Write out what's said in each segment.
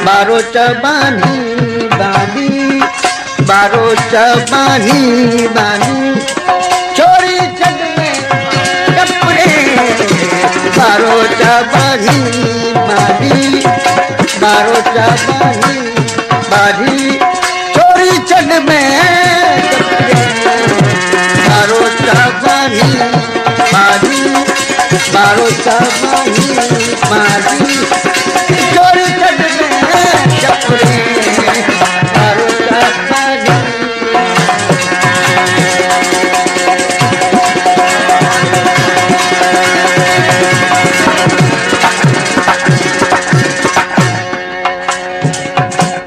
बारो चबानी बानी बारो चबानी बानी छोरी छड़ में कपड़े बारो चबानी बानी बारो चबानी बानी छोरी छड़ में बारो चबानी बानी बारो चबानी बानी छोरी छड़ में कपड़े बारो चबानी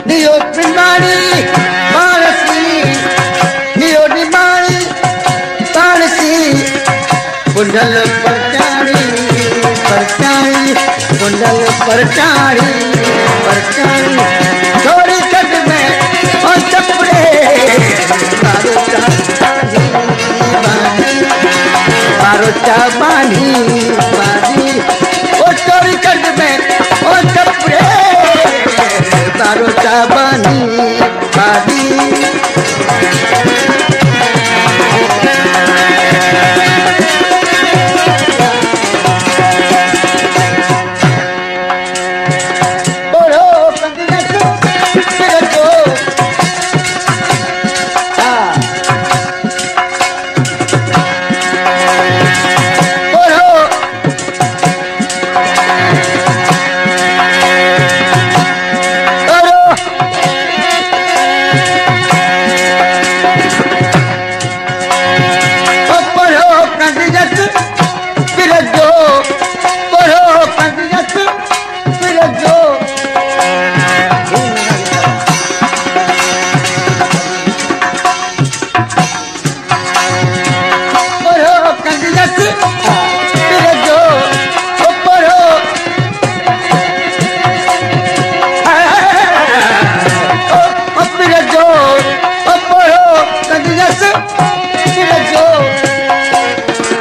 नियो बिमारी पारसी नियो बीमारी पारसी कुंडल परचारी परचारी कुंडल परचारी परचारी छोरी छड़ में और चपड़े बारो चबानी बानी बारो चबानी बानी ओ छोरी छड़ में और चपड़े बारो चबानी बानी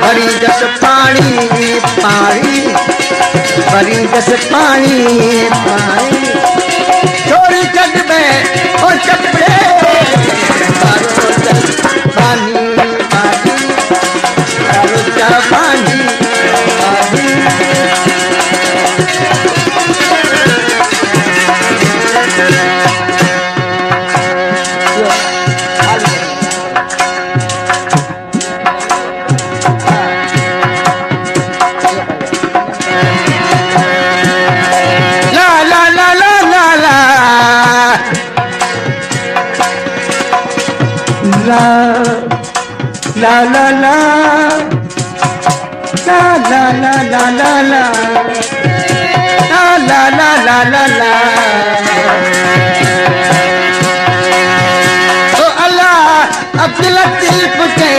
भरी जस पानी पानी भरी जस पानी पानी छोरी छड़ में और चपड़े बारो चबानी बानी बारो चबानी बानी la la la la la la la la la la la la la la la oh Allah Abdul Latif ke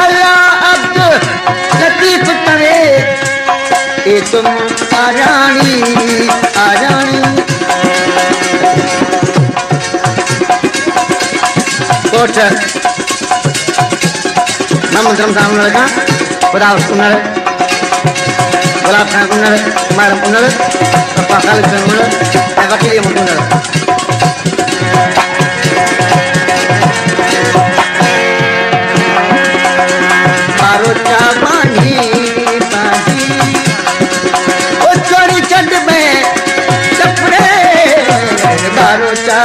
Allah Abdul Latif करे ये तुम आरानी आरानी कोटर मंत्रम सामने का गुलाब कुन्नर गुलाब खान कुन्नर मारम कुन्नर पाकाल कुन्नर वकील कुन्नर बारो चबानी बानी ओ छोरी छड़ में चपड़े बारो चा